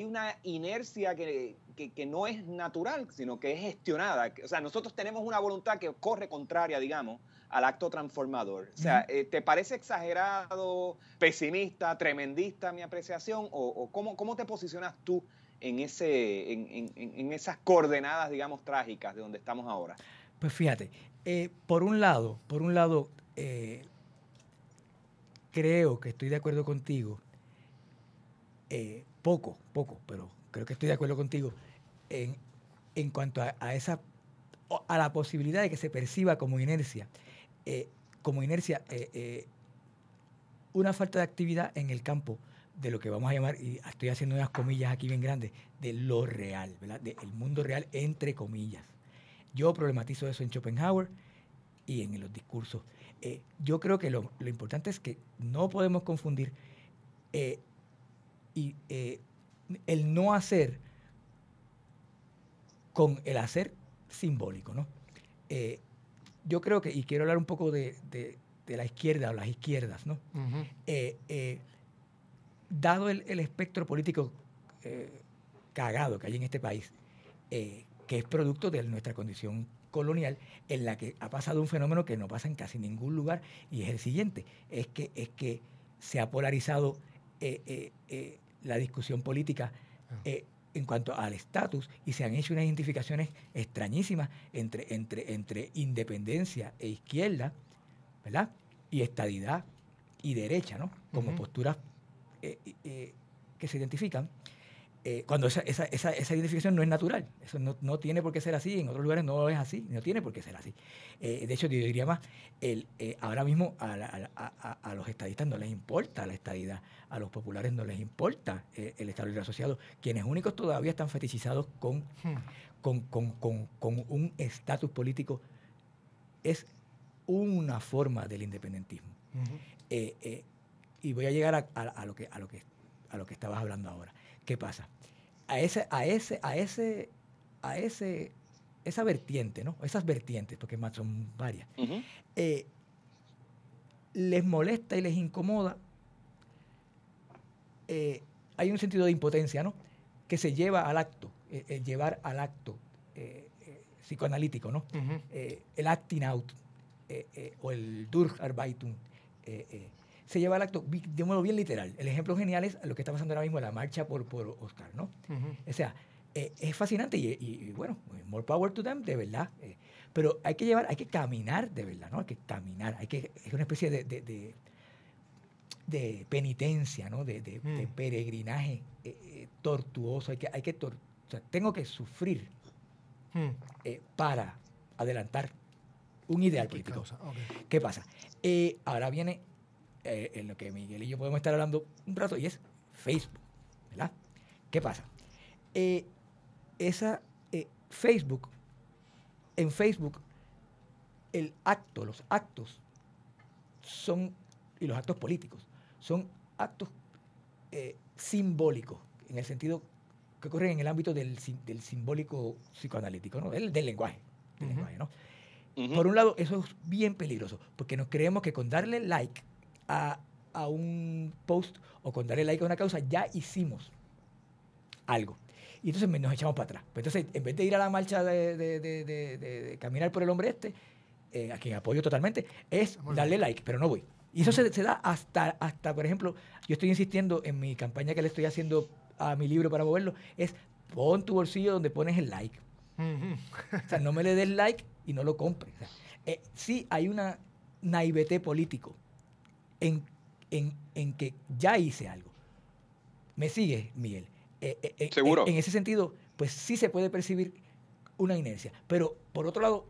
una inercia que no es natural, sino que es gestionada. O sea, nosotros tenemos una voluntad que corre contraria, digamos, al acto transformador. O sea, ¿te parece exagerado, pesimista, tremendista mi apreciación? ¿O cómo te posicionas tú en esas coordenadas, digamos, trágicas de donde estamos ahora? Pues fíjate, por un lado, creo que estoy de acuerdo contigo, poco, pero creo que estoy de acuerdo contigo en cuanto a la posibilidad de que se perciba como inercia una falta de actividad en el campo de lo que vamos a llamar, y estoy haciendo unas comillas aquí bien grandes, de lo real, ¿verdad? Del mundo real, entre comillas. Yo problematizo eso en Schopenhauer y en los discursos. Yo creo que lo importante es que no podemos confundir el no hacer con el hacer simbólico, ¿no? Yo creo que, y quiero hablar un poco de la izquierda o las izquierdas, ¿no? Dado el espectro político cagado que hay en este país, que es producto de nuestra condición colonial, en la que ha pasado un fenómeno que no pasa en casi ningún lugar, y es el siguiente, es que se ha polarizado la discusión política en cuanto al estatus, y se han hecho unas identificaciones extrañísimas entre independencia e izquierda, ¿verdad? Y estadidad y derecha, ¿no? Como posturas que se identifican, cuando esa identificación no es natural. Eso no tiene por qué ser así, en otros lugares no es así, no tiene por qué ser así. De hecho, yo diría más, ahora mismo a los estadistas no les importa la estadidad, a los populares no les importa el Estado Libre Asociado, quienes únicos todavía están fetichizados con un estatus político, es una forma del independentismo. Y voy a llegar a lo que estabas hablando ahora. ¿Qué pasa? Esa vertiente, ¿no? Esas vertientes, porque más son varias, les molesta y les incomoda. Hay un sentido de impotencia, ¿no? Que se lleva al acto, llevar al acto psicoanalítico, ¿no? El acting out o el Durcharbeitung. Se lleva al acto de un modo bien literal. El ejemplo genial es lo que está pasando ahora mismo en la marcha por Oscar, ¿no? O sea, es fascinante y bueno, more power to them, de verdad. Pero hay que caminar de verdad, ¿no? Hay que caminar, es una especie de penitencia, ¿no? De peregrinaje tortuoso. O sea, tengo que sufrir para adelantar un ideal político. Okay. ¿Qué pasa? Ahora viene en lo que Miguel y yo podemos estar hablando un rato, y es Facebook, ¿verdad? ¿Qué pasa? Facebook, en Facebook, los actos son, y los actos políticos, son actos simbólicos, en el sentido que ocurren en el ámbito del simbólico psicoanalítico, ¿no? Del lenguaje, ¿no? Por un lado, eso es bien peligroso, porque nos creemos que con darle like a un post o con darle like a una causa ya hicimos algo. Y entonces nos echamos para atrás. Pues entonces, en vez de ir a la marcha de caminar por el hombre a quien apoyo totalmente, es darle like, pero no voy. Y eso se da hasta, por ejemplo, yo estoy insistiendo en mi campaña que le estoy haciendo a mi libro para moverlo, es pon tu bolsillo donde pones el like. O sea, no me le des like y no lo compres. O sea, sí hay una naivete político en en que ya hice algo. ¿Me sigue, Miguel? Seguro. En ese sentido, pues sí se puede percibir una inercia. Pero, por otro lado,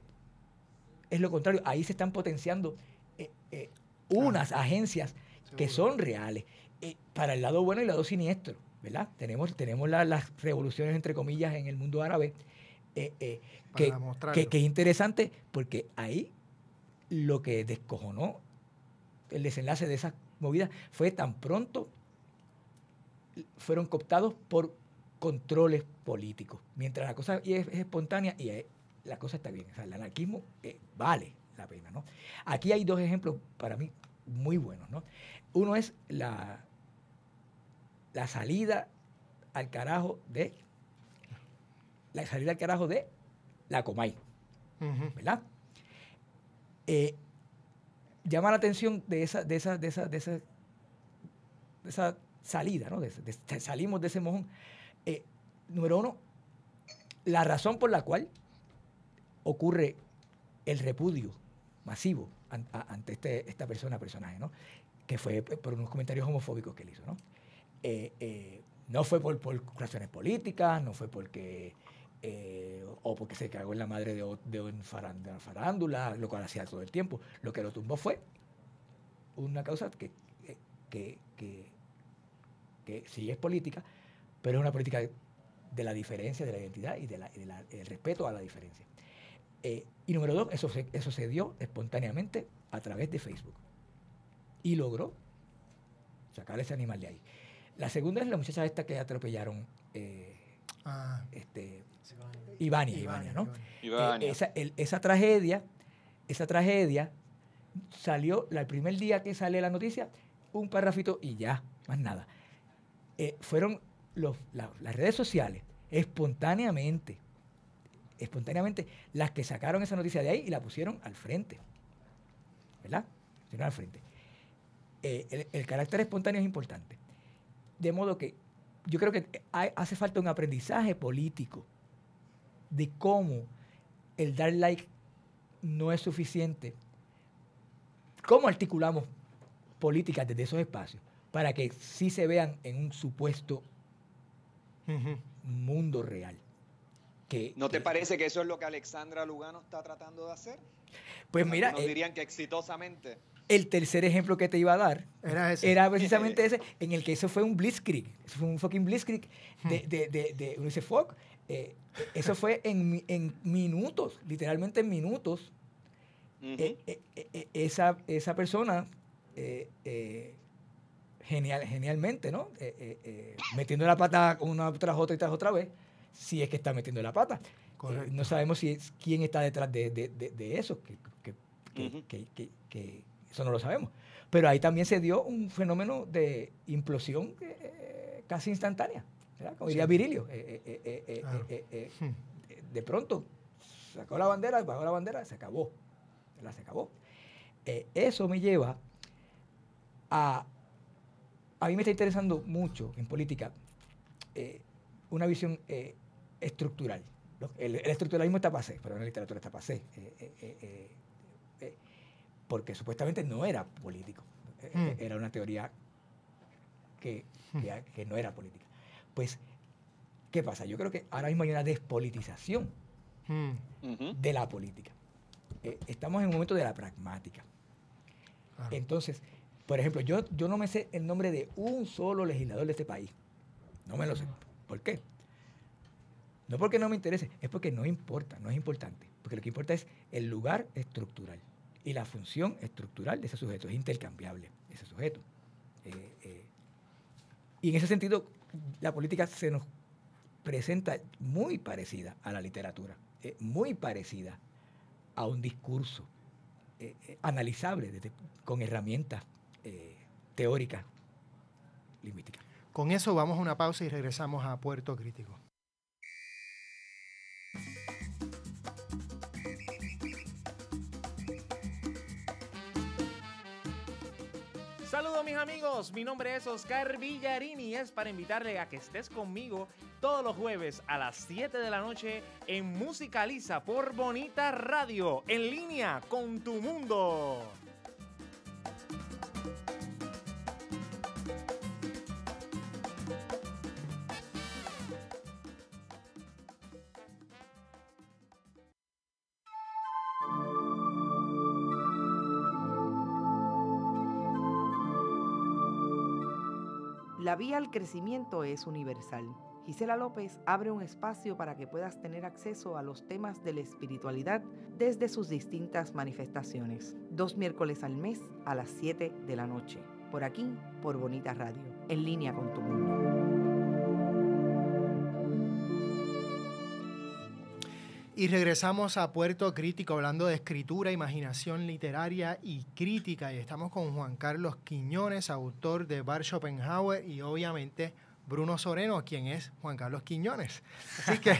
es lo contrario. Ahí se están potenciando unas agencias que son reales para el lado bueno y el lado siniestro, ¿verdad? Tenemos las revoluciones, entre comillas, en el mundo árabe, que es interesante porque ahí lo que descojonó el desenlace de esas movidas fue tan pronto fueron cooptados por controles políticos. Mientras la cosa es espontánea y la cosa está bien. O sea, el anarquismo vale la pena, ¿no? Aquí hay dos ejemplos para mí muy buenos, ¿no? Uno es la salida al carajo de la Comay, ¿verdad? Llama la atención de esa salida, ¿no? Salimos de ese mojón. Número uno, la razón por la cual ocurre el repudio masivo ante esta personaje, ¿no? Que fue por unos comentarios homofóbicos que él hizo, ¿no? No fue por razones políticas, no fue porque porque se cagó en la madre de una farándula, lo cual hacía todo el tiempo. Lo que lo tumbó fue una causa que sí es política, pero es una política de la diferencia, de la identidad y del respeto a la diferencia. Y número dos, eso se dio espontáneamente a través de Facebook. Y logró sacar ese animal de ahí. La segunda es la muchacha esta que atropellaron, Ivania, ¿no? Ivania. Esa tragedia salió el primer día que sale la noticia, un parrafito y ya, más nada. Fueron las redes sociales espontáneamente las que sacaron esa noticia de ahí y la pusieron al frente, ¿verdad? Pusieron al frente. El carácter espontáneo es importante. De modo que yo creo que hace falta un aprendizaje político de cómo el dar like no es suficiente. ¿Cómo articulamos políticas desde esos espacios para que sí se vean en un supuesto mundo real? ¿No te parece que eso es lo que Alexandra Lugano está tratando de hacer? Pues mira, nos dirían que exitosamente. El tercer ejemplo que te iba a dar era precisamente ese, en el que eso fue un blitzkrieg. Eso fue un fucking blitzkrieg de uno dice, fuck. Eso fue en minutos, literalmente en minutos. Esa persona, genialmente, ¿no? Metiendo la pata una tras otra y tras otra vez, si es que está metiendo la pata. No sabemos quién está detrás de eso, que eso no lo sabemos. Pero ahí también se dio un fenómeno de implosión casi instantánea, ¿verdad? Como diría Virilio. De pronto sacó la bandera, bajó la bandera, se acabó. ¿Verdad? Se acabó. Eso me lleva a mí me está interesando mucho en política una visión estructural. El estructuralismo está pasé, pero en la literatura está pasé. Porque supuestamente no era político. Era una teoría que no era política. Pues, ¿qué pasa? Yo creo que ahora mismo hay una despolitización de la política. Estamos en un momento de la pragmática. Claro. Entonces, por ejemplo, yo no me sé el nombre de un solo legislador de este país. No me lo sé. ¿Por qué? No porque no me interese, es porque no importa, no es importante. Porque lo que importa es el lugar estructural. Y la función estructural de ese sujeto es intercambiable, ese sujeto. Y en ese sentido, la política se nos presenta muy parecida a la literatura, muy parecida a un discurso analizable con herramientas teóricas, lingüísticas. Con eso vamos a una pausa y regresamos a Puerto Crítico. Saludos mis amigos, mi nombre es Oscar Villarini y es para invitarle a que estés conmigo todos los jueves a las 7 de la noche en Musicaliza por Bonita Radio, en línea con tu mundo. La vía al crecimiento es universal. Gisela López abre un espacio para que puedas tener acceso a los temas de la espiritualidad desde sus distintas manifestaciones. 2 miércoles al mes a las 7 de la noche. Por aquí, por Bonita Radio, en línea con tu mundo. Y regresamos a Puerto Crítico hablando de escritura, imaginación literaria y crítica. Y estamos con Juan Carlos Quiñones, autor de Bar Schopenhauer, y obviamente Bruno Soreno, quien es Juan Carlos Quiñones. Así que,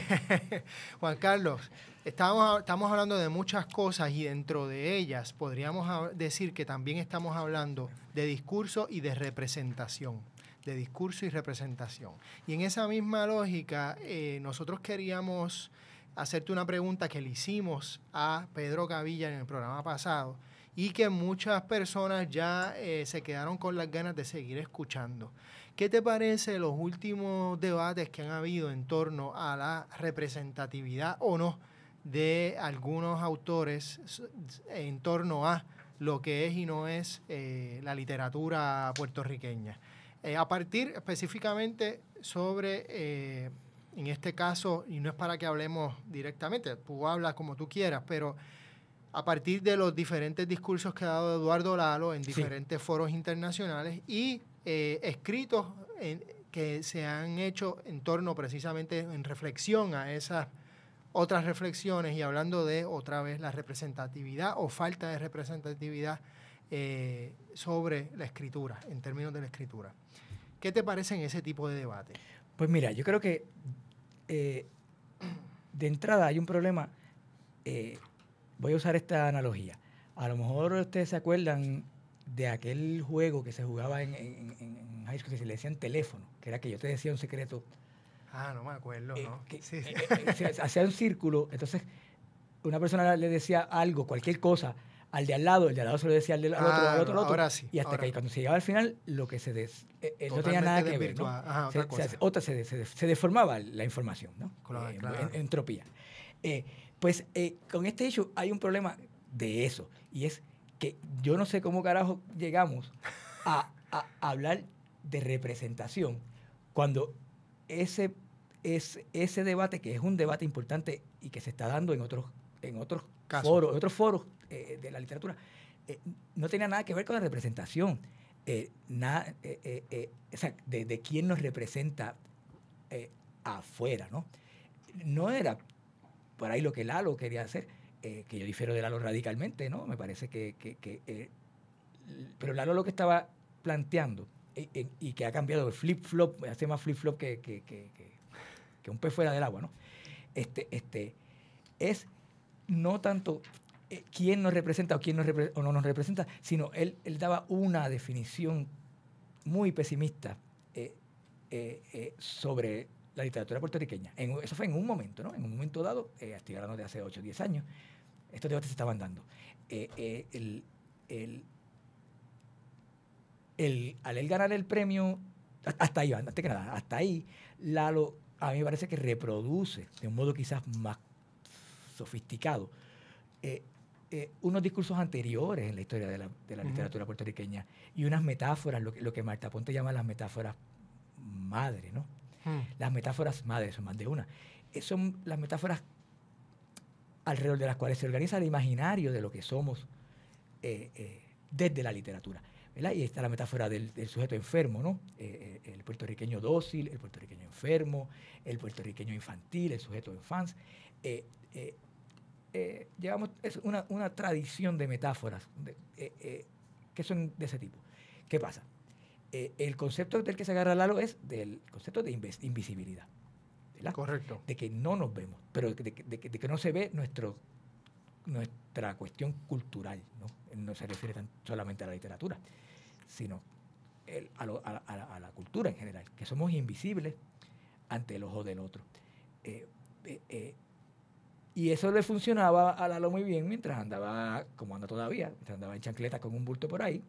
Juan Carlos, estamos hablando de muchas cosas y dentro de ellas podríamos decir que también estamos hablando de discurso y de representación. De discurso y representación. Y en esa misma lógica, nosotros queríamos hacerte una pregunta que le hicimos a Pedro Cavilla en el programa pasado y que muchas personas ya se quedaron con las ganas de seguir escuchando. ¿Qué te parece los últimos debates que han habido en torno a la representatividad o no de algunos autores en torno a lo que es y no es la literatura puertorriqueña? A partir específicamente sobre... en este caso, y no es para que hablemos directamente, tú hablas como tú quieras, pero a partir de los diferentes discursos que ha dado Eduardo Lalo en diferentes foros internacionales y escritos que se han hecho en torno precisamente en reflexión a esas otras reflexiones y hablando de otra vez la representatividad o falta de representatividad sobre la escritura, en términos de la escritura. ¿Qué te parece en ese tipo de debate? Pues mira, yo creo que de entrada hay un problema. Voy a usar esta analogía. A lo mejor ustedes se acuerdan de aquel juego que se jugaba en high school que se le decían teléfono, que era que yo te decía un secreto. Ah, no me acuerdo, ¿no? Se hacía un círculo, entonces una persona le decía algo, cualquier cosa, al de al lado, el de al lado se lo decía al otro. Ahora sí. Y hasta que cuando se llegaba al final, lo que se no tenía nada que ver, ¿no? Ajá, se deformaba la información, ¿no? Claro. Entropía. Con este hecho hay un problema de eso, y es que yo no sé cómo carajo llegamos a hablar de representación cuando ese debate, que es un debate importante y que se está dando en otros foros de la literatura, no tenía nada que ver con la representación, o sea, de quién nos representa afuera, ¿no? No era por ahí lo que Lalo quería hacer, que yo difiero de Lalo radicalmente, ¿no? Me parece pero Lalo lo que estaba planteando, y que ha cambiado el flip-flop, hace más flip-flop que un pez fuera del agua, ¿no? Es no tanto quién nos representa o no nos representa, sino él daba una definición muy pesimista sobre la literatura puertorriqueña. Eso fue en un momento, ¿no? En un momento dado, estoy hablando de hace 8 o 10 años, estos debates se estaban dando. Al él ganar el premio, hasta ahí, Lalo, a mí me parece que reproduce, de un modo quizás más sofisticado, unos discursos anteriores en la historia de la literatura puertorriqueña y unas metáforas, lo que Marta Ponte llama las metáforas madre, ¿no? Las metáforas madre, son más de una. Son las metáforas alrededor de las cuales se organiza el imaginario de lo que somos desde la literatura, ¿verdad? Y está la metáfora del sujeto enfermo, ¿no? El puertorriqueño dócil, el puertorriqueño enfermo, el puertorriqueño infantil, el sujeto infans. Llevamos una tradición de metáforas que son de ese tipo. ¿Qué pasa? El concepto del que se agarra Lalo es del concepto de invisibilidad, ¿verdad? Correcto. De que no nos vemos, pero de que no se ve nuestra cuestión cultural, ¿no? No se refiere solamente a la literatura, sino a la cultura en general, que somos invisibles ante el ojo del otro. Y eso le funcionaba a Lalo muy bien mientras andaba, como anda todavía, mientras andaba en chancleta con un bulto por ahí.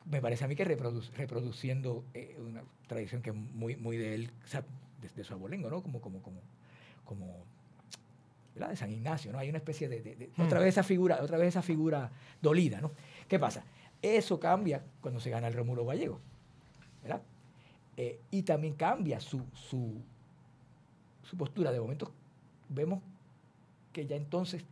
Me parece a mí que reproduciendo una tradición que es muy de él, o sea, de su abolengo, ¿no? Como ¿verdad? De San Ignacio, ¿no? Hay una especie de otra vez esa figura dolida, ¿no? ¿Qué pasa? Eso cambia cuando se gana el Rómulo Gallego, ¿verdad? Y también cambia su postura. De momento vemos que ya entonces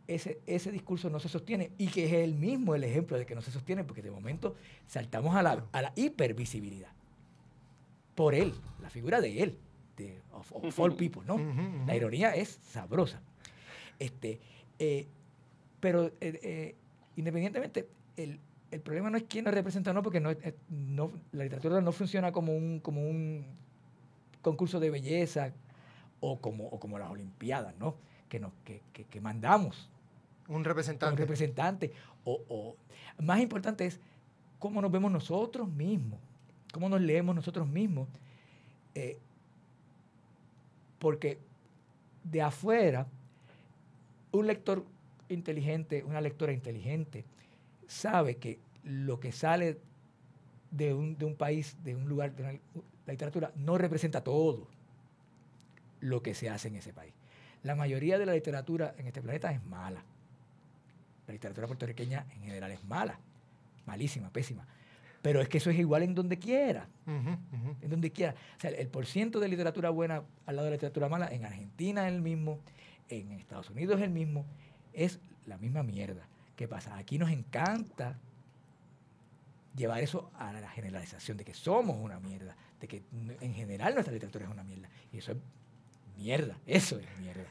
ese discurso no se sostiene y que es él mismo el ejemplo de que no se sostiene, porque de momento saltamos a la hipervisibilidad. Por él, la figura de él, of all people, ¿no? La ironía es sabrosa. Pero independientemente, el problema no es quién nos representa o no, porque la literatura no funciona como un concurso de belleza o como las Olimpiadas, ¿no? Que mandamos un representante. O más importante es cómo nos vemos nosotros mismos, cómo nos leemos nosotros mismos, porque de afuera un lector inteligente, una lectora inteligente, sabe que lo que sale de un país, de un lugar, de la literatura, no representa todo lo que se hace en ese país. La mayoría de la literatura en este planeta es mala. La literatura puertorriqueña en general es mala, malísima, pésima. Pero es que eso es igual en donde quiera. En donde quiera. O sea, el porciento de literatura buena al lado de la literatura mala, en Argentina es el mismo, en Estados Unidos es el mismo, es la misma mierda. ¿Qué pasa? Aquí nos encanta llevar eso a la generalización de que somos una mierda, de que en general nuestra literatura es una mierda. Y eso es mierda, eso es mierda.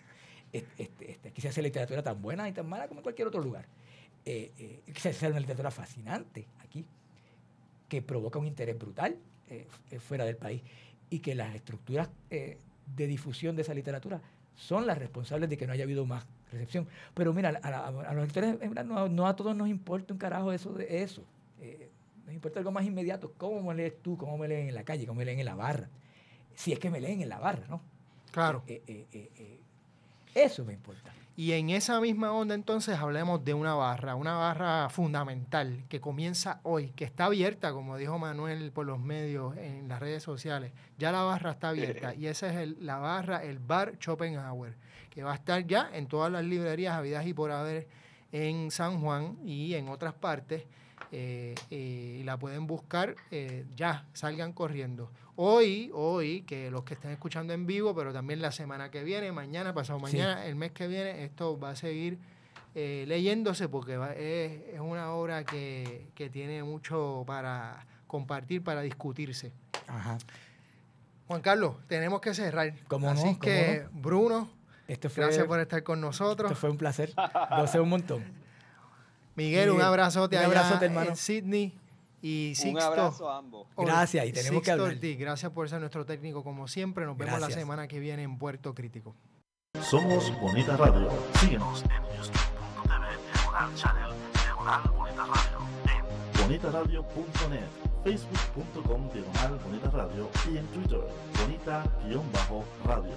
Aquí se hace literatura tan buena y tan mala como en cualquier otro lugar. Se hace una literatura fascinante aquí, que provoca un interés brutal fuera del país, y que las estructuras de difusión de esa literatura son las responsables de que no haya habido más recepción. Pero mira, a los lectores no a todos nos importa un carajo eso de eso. Nos importa algo más inmediato. ¿Cómo me lees tú? ¿Cómo me leen en la calle? ¿Cómo me leen en la barra? Si es que me leen en la barra, ¿no? Claro. Eso me importa. Y en esa misma onda, entonces, hablemos de una barra fundamental que comienza hoy, que está abierta, como dijo Manuel por los medios, en las redes sociales. Ya la barra está abierta, y esa es la barra, el bar Schopenhauer, que va a estar ya en todas las librerías habidas y por haber en San Juan y en otras partes, y la pueden buscar ya, salgan corriendo. Hoy, que los que estén escuchando en vivo, pero también la semana que viene, mañana, pasado mañana, el mes que viene, esto va a seguir leyéndose, porque es una obra que tiene mucho para compartir, para discutirse. Ajá. Juan Carlos, tenemos que cerrar. Así que, Bruno, gracias por estar con nosotros. Esto fue un placer. Lo sé un montón. Miguel, un abrazote allá hermano. en Sydney. Y Sixto, un abrazo a ambos. Gracias, y tenemos que hablar. Gracias por ser nuestro técnico como siempre. Nos vemos la semana que viene en Puerto Crítico. Somos Bonita Radio. Síguenos en youtube.tv, Diagonal Channel, Diagonal Bonita Radio, en bonitaradio.net, facebook.com, Diagonal Bonita Radio, y en Twitter, Bonita-Radio.